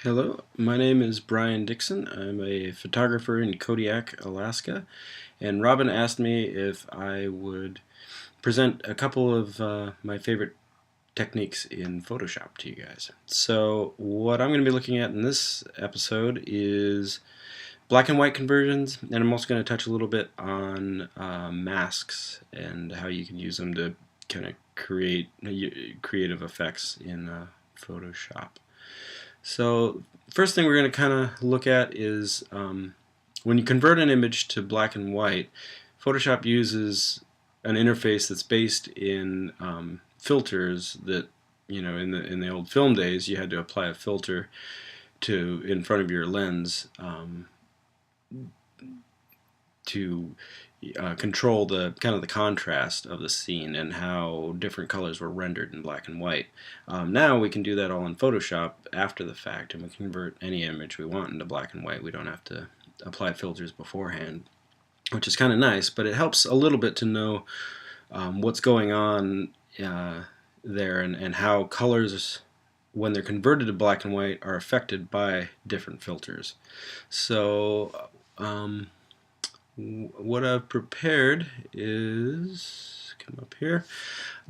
Hello, my name is Brian Dixon. I'm a photographer in Kodiak, Alaska, and Robin asked me if I would present a couple of my favorite techniques in Photoshop to you guys. So what I'm going to be looking at in this episode is black and white conversions, and I'm also going to touch a little bit on masks and how you can use them to kind of create creative effects in Photoshop. So first thing we're going to kind of look at is when you convert an image to black and white, Photoshop uses an interface that's based in filters that, in the old film days you had to apply a filter to in front of your lens to control the kind of the contrast of the scene and how different colors were rendered in black and white. Now we can do that all in Photoshop after the fact, and we convert any image we want into black and white. We don't have to apply filters beforehand, which is kind of nice, but it helps a little bit to know what's going on there and how colors, when they're converted to black and white, are affected by different filters. So what I've prepared is, come up here,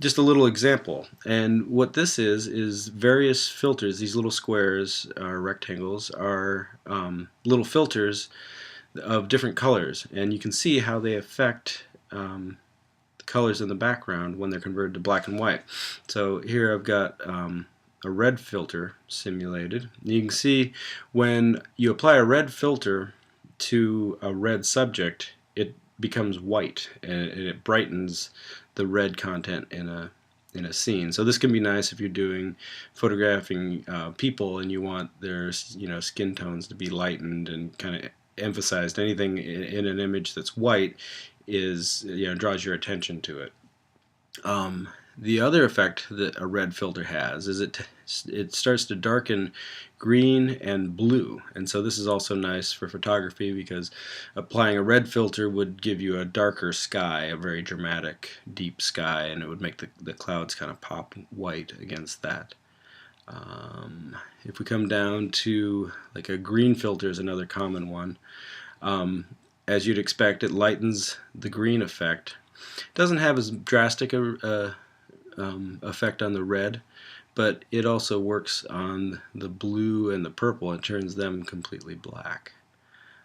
just a little example. And what this is various filters. These little squares or rectangles are little filters of different colors, and you can see how they affect the colors in the background when they're converted to black and white. So here I've got a red filter simulated. You can see when you apply a red filter to a red subject, it becomes white and it brightens the red content in a scene. So this can be nice if you're doing photographing people and you want their skin tones to be lightened and kind of emphasized. Anything in an image that's white is draws your attention to it. The other effect that a red filter has is it starts to darken green and blue, and so this is also nice for photography because applying a red filter would give you a darker sky, a very dramatic deep sky, and it would make the clouds kind of pop white against that. If we come down to like a green filter is another common one. As you'd expect, it lightens the green effect. It doesn't have as drastic a effect on the red, but it also works on the blue and the purple. It turns them completely black.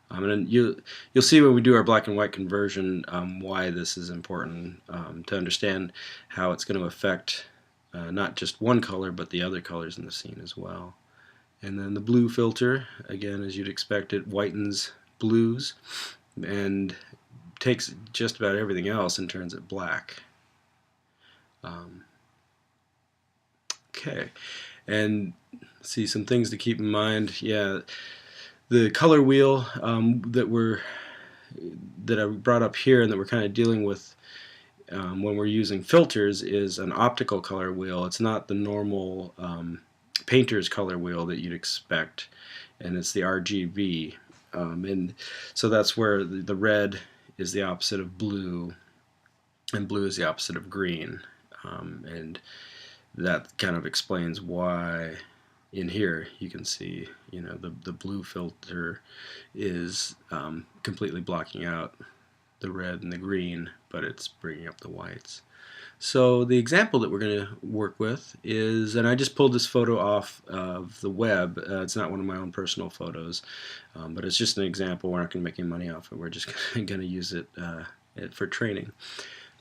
And you'll see when we do our black and white conversion why this is important to understand how it's going to affect not just one color but the other colors in the scene as well. And then the blue filter, again, as you'd expect, it whitens blues and takes just about everything else and turns it black. Okay, and see some things to keep in mind. Yeah, the color wheel that I brought up here and that we're kind of dealing with when we're using filters is an optical color wheel. It's not the normal painter's color wheel that you'd expect, and it's the RGB. And so that's where the red is the opposite of blue, and blue is the opposite of green. And that kind of explains why in here you can see the blue filter is completely blocking out the red and the green, but it's bringing up the whites. So the example that we're going to work with is, and I just pulled this photo off of the web. It's not one of my own personal photos, but it's just an example. We're not going to make any money off it. We're just going to use it for training.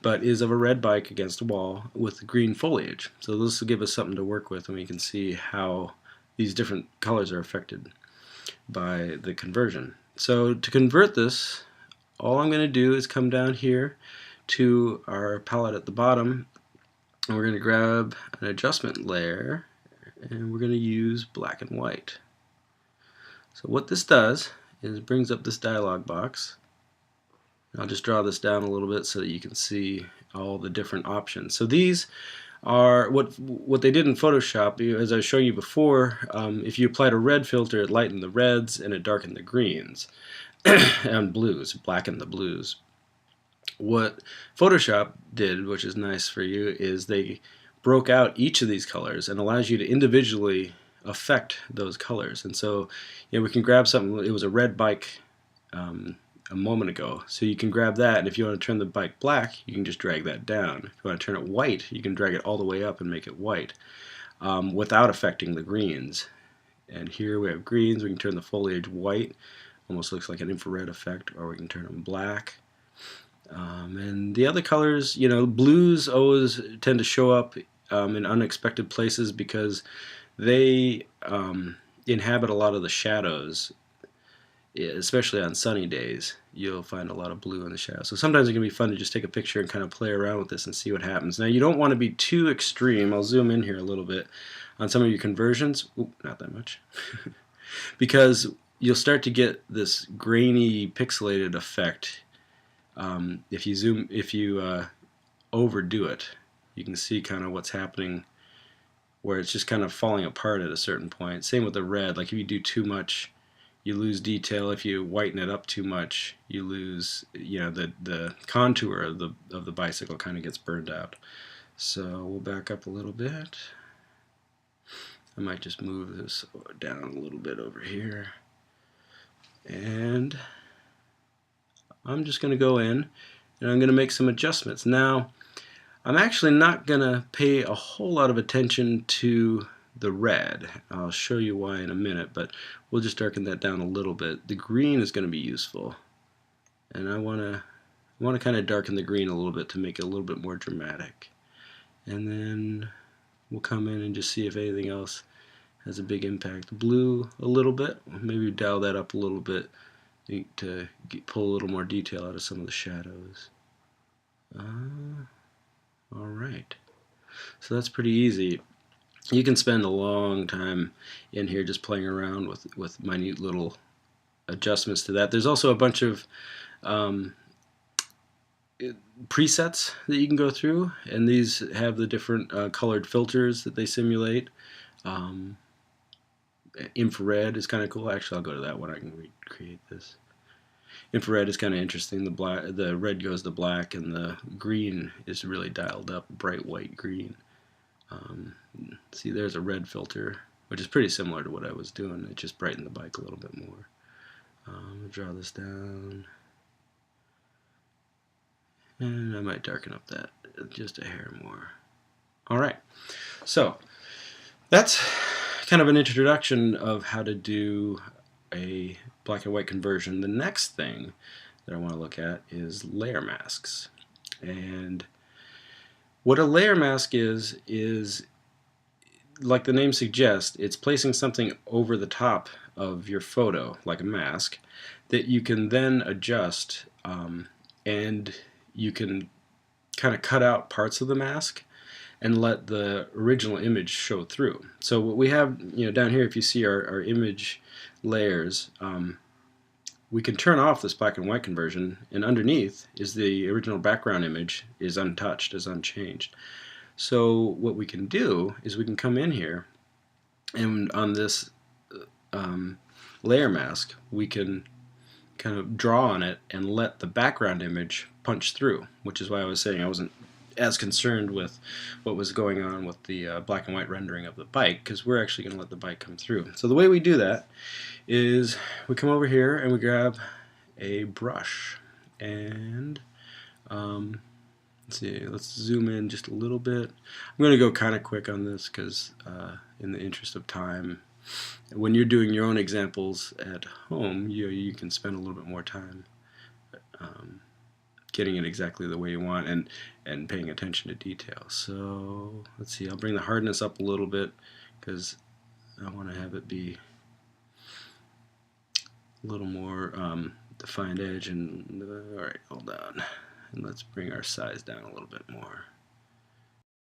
But is of a red bike against a wall with green foliage. So this will give us something to work with, and we can see how these different colors are affected by the conversion. So to convert this, all I'm going to do is come down here to our palette at the bottom, and we're going to grab an adjustment layer, and we're going to use black and white. So what this does is brings up this dialog box. I'll just draw this down a little bit so that you can see all the different options. So these are what they did in Photoshop. As I was showing you before, if you applied a red filter, it lightened the reds and it darkened the greens and blues, blackened the blues. What Photoshop did, which is nice for you, is they broke out each of these colors and allows you to individually affect those colors. And so, we can grab something. It was a red bike a moment ago, so you can grab that, and if you want to turn the bike black, you can just drag that down. If you want to turn it white, you can drag it all the way up and make it white without affecting the greens. And here we have greens. We can turn the foliage white, almost looks like an infrared effect, or we can turn them black. And the other colors, blues always tend to show up in unexpected places because they inhabit a lot of the shadows. Especially on sunny days, you'll find a lot of blue in the shadows. So sometimes it can be fun to just take a picture and kind of play around with this and see what happens. Now, you don't want to be too extreme. I'll zoom in here a little bit on some of your conversions. Oop, not that much. Because you'll start to get this grainy, pixelated effect. If you overdo it, you can see kind of what's happening where it's just kind of falling apart at a certain point. Same with the red. Like if you do too much, you lose detail. If you whiten it up too much, you lose, the contour of the bicycle kind of gets burned out. So we'll back up a little bit. I might just move this down a little bit over here. And I'm just going to go in and I'm going to make some adjustments. Now, I'm actually not going to pay a whole lot of attention to the red. I'll show you why in a minute, but we'll just darken that down a little bit. The green is going to be useful, and I want to kind of darken the green a little bit to make it a little bit more dramatic. And then we'll come in and just see if anything else has a big impact. The blue a little bit, maybe dial that up a little bit to pull a little more detail out of some of the shadows. Alright, so that's pretty easy. You can spend a long time in here just playing around with minute little adjustments to that. There's also a bunch of presets that you can go through, and these have the different colored filters that they simulate. Infrared is kind of cool. Actually, I'll go to that one. I can recreate this. Infrared is kind of interesting. The red goes to black, and the green is really dialed up, bright white green. See, there's a red filter, which is pretty similar to what I was doing. It just brightened the bike a little bit more. I'll draw this down, and I might darken up that just a hair more. Alright, so that's kind of an introduction of how to do a black and white conversion. The next thing that I want to look at is layer masks. And what a layer mask is like the name suggests, it's placing something over the top of your photo, like a mask, that you can then adjust, and you can kind of cut out parts of the mask and let the original image show through. So what we have, down here, if you see our image layers, we can turn off this black and white conversion, and underneath is the original background image is untouched, is unchanged. So what we can do is we can come in here, and on this layer mask, we can kind of draw on it and let the background image punch through, which is why I was saying I wasn't as concerned with what was going on with the black and white rendering of the bike, because we're actually going to let the bike come through. So the way we do that is we come over here and we grab a brush, and let's see, let's zoom in just a little bit. I'm going to go kind of quick on this because in the interest of time, when you're doing your own examples at home, you can spend a little bit more time getting it exactly the way you want and paying attention to detail. So let's see, I'll bring the hardness up a little bit because I want to have it be a little more defined edge. And alright, hold on, and let's bring our size down a little bit more.